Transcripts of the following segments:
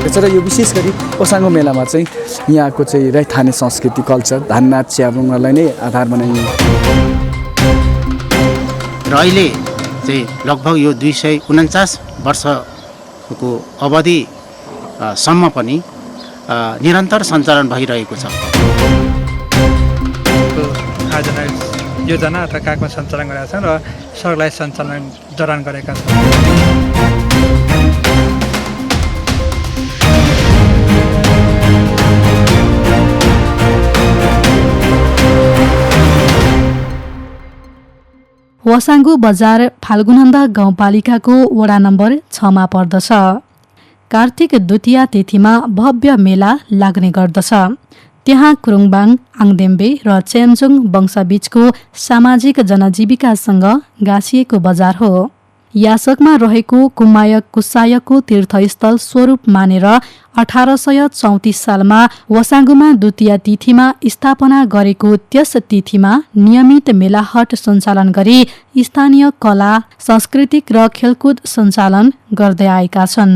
लाग्दछ र यो विशेष गरी ओसाङ्गो मेलामा चाहिँ यहाँको चाहिँ रैथाने संस्कृति कल्चर धान नाच च्याब्रुङलाई नै आधार बनाइयो र अहिले चाहिँ लगभग यो 249 वर्षको अवधि सम्म पनि निरन्तर सञ्चालन भइरहेको छ। आयोजना योजना अथवा कार्यक्रम सञ्चालन गरेका छन् र सरलाई सञ्चालन जडान गरेका छन्। वसाङ्गो बजार फाल्गुनन्दा गाउँपालिकाको वडा नम्बर 6 मा पर्दछ। कार्तिक द्वितीया तिथिमा भव्य मेला लाग्ने गर्दछ। त्यहाँ क्रुङबाङ, आङदेम्बे र चेम्जुङ वंशबीचको सामाजिक जनजीविकासँग गाँसिएको बजार हो। यासकमा रहेको कुमायक कुसायकको तीर्थस्थल स्वरूप मानेर 1834 सालमा वसाङ्गोमा द्वितीय तिथिमा स्थापना गरेको त्यस तिथिमा नियमित मेलाहट सञ्चालन गरी स्थानीय कला, सांस्कृतिक र खेलकुद सञ्चालन गर्दै आएका छन्।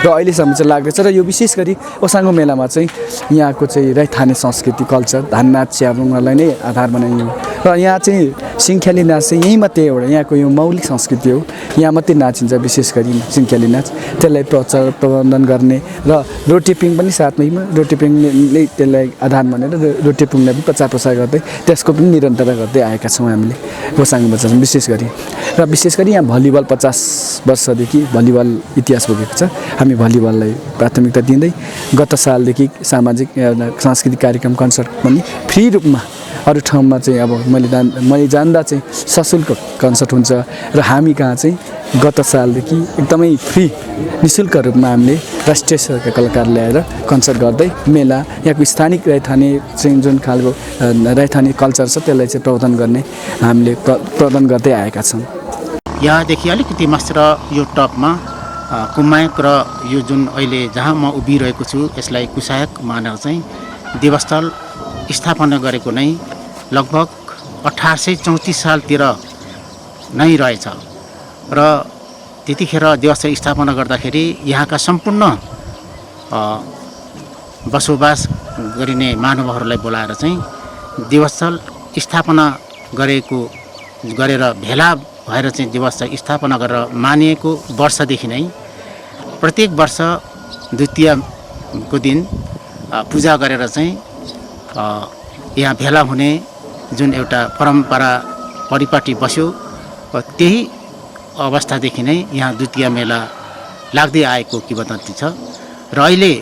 र अहिलेसम्म चाहिँ लाग्दछ र यो विशेष गरी ओसाङ्गो मेलामा चाहिँ यहाँको चाहिँ रैथाने संस्कृति कल्चर धान नाच च्याब्रुङलाई नै आधार बनाइयो र यहाँ चाहिँ सिङ्ख्याली नाच चाहिँ यहीँ मात्रै एउटा यहाँको यो मौलिक संस्कृति हो। यहाँ मात्रै नाचिन्छ विशेष गरी सिङ्ख्याली नाच। त्यसलाई प्रचार प्रबन्धन गर्ने र रोटेपिङ पनि साथमै रोटेपिङले त्यसलाई आधार मानेर रोटेपिङलाई पनि प्रचार प्रसार गर्दै त्यसको पनि निरन्तरता गर्दै आएका छौँ हामीले ओसाङ्गो बजारमा विशेष गरी। र विशेष गरी यहाँ भलिबल 50 वर्षदेखि भलिबल इतिहास बोकेको छ। हामी भलिबललाई प्राथमिकता दिँदै गत सालदेखि सामाजिक सांस्कृतिक कार्यक्रम कन्सर्ट पनि फ्री रूपमा अरू ठाउँमा चाहिँ अब मैले जान्दा चाहिँ सशुल्क कन्सर्ट हुन्छ र हामी कहाँ चाहिँ गत सालदेखि एकदमै फ्री निःशुल्क रूपमा हामीले राष्ट्रिय स्तरका कलाकार ल्याएर कन्सर्ट गर्दै मेला यहाँको स्थानिक रैथाने चाहिँ जुन खालको रैथाने कल्चर छ त्यसलाई चाहिँ प्रवर्धन गर्ने हामीले प्रदान गर्दै आएका छौँ। यहाँदेखि अलिकति मात्र यो टपमा कुमायक र यो जुन अहिले जहाँ म उभिरहेको छु यसलाई कुसायक मानेर चाहिँ देवस्थल स्थापना गरेको नै लगभग 1834 सालतिर नै रहेछ र त्यतिखेर देवस्थल स्थापना गर्दाखेरि यहाँका सम्पूर्ण बसोबास गरिने महानुभावहरूलाई बोलाएर चाहिँ देवस्थल स्थापना गरेर भेला भएर चाहिँ देवस्थल स्थापना गरेर मानिएको वर्षदेखि नै प्रत्येक वर्ष द्वितीयको दिन पूजा गरेर चाहिँ यहाँ भेला हुने जुन एउटा परम्परा परिपाटी बस्यो त्यही अवस्थादेखि नै यहाँ द्वितीय मेला लाग्दै आएको किंवदन्ती छ र अहिले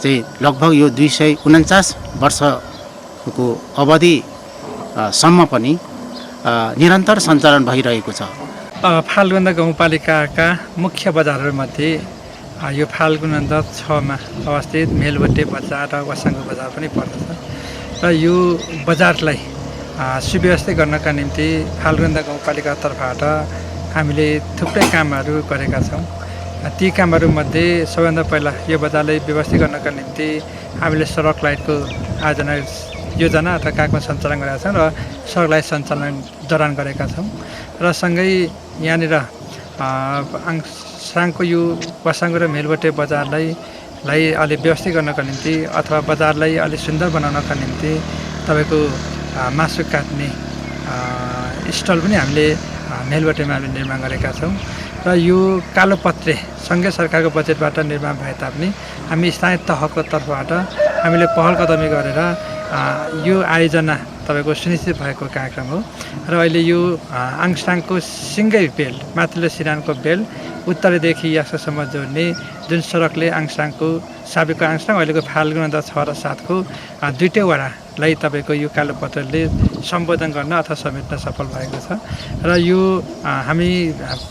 चाहिँ लगभग यो 249 वर्षको अवधि सम्म पनि निरन्तर सञ्चालन भइरहेको छ। फाल्गुनन्दा गाउँपालिकाका मुख्य बजारहरूमध्ये यो फाल्गुनन्दा 6 मा अवस्थित मेलबट्टे बजार र वसाङ्गो बजार पनि पर्दछ र यो बजारलाई सुव्यवस्थित गर्नका निम्ति फाल्गुनन्दा गाउँपालिका तर्फबाट हामीले थुप्रै कामहरू गरेका छौँ। ती कामहरूमध्ये सबैभन्दा पहिला यो बजारलाई व्यवस्थित गर्नका निम्ति हामीले सडक लाइटको योजना अथवा कार्यक्रम सञ्चालन गरेका छौँ र सडक लाइट सञ्चालन जडान गरेका छौँ र सँगै यहाँनिर आङसाङको यो वसाङ्गो र मेलबट्टे बजारलाई अलि व्यवस्थित गर्नका निम्ति अथवा बजारलाई अलि सुन्दर बनाउनका निम्ति तपाईँको मासु काट्ने स्टल पनि हामीले मेलबट्टेमा हामीले निर्माण गरेका छौँ र यो कालोपत्रे सँगै सरकारको बजेटबाट निर्माण भए तापनि हामी स्थानीय तहको तर्फबाट हामीले पहल कदमी गरेर यो आयोजना तपाईँको सुनिश्चित भएको कार्यक्रम हो र अहिले यो आङसाङको सिङ्गै बेल्ट माथिल्लो सिरानको बेल्ट उत्तरदेखि यासकसम्म जोड्ने जुन सडकले आङसाङको साबिकको आङसाङ अहिलेको फाल्गुनन्दा 6 र 7 को दुईटै वडालाई तपाईँको यो कालोपत्रले सम्बोधन गर्न अथवा समेट्न सफल भएको छ र यो हामी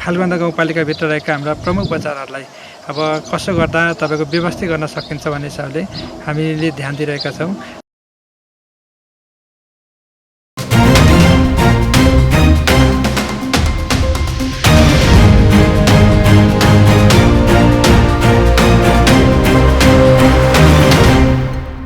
फाल्गुनन्दा गाउँपालिकाभित्र रहेका हाम्रा प्रमुख बजारहरूलाई अब कसो गर्दा तपाईँको व्यवस्थित गर्न सकिन्छ भन्ने हिसाबले हामीले ध्यान दिइरहेका छौँ।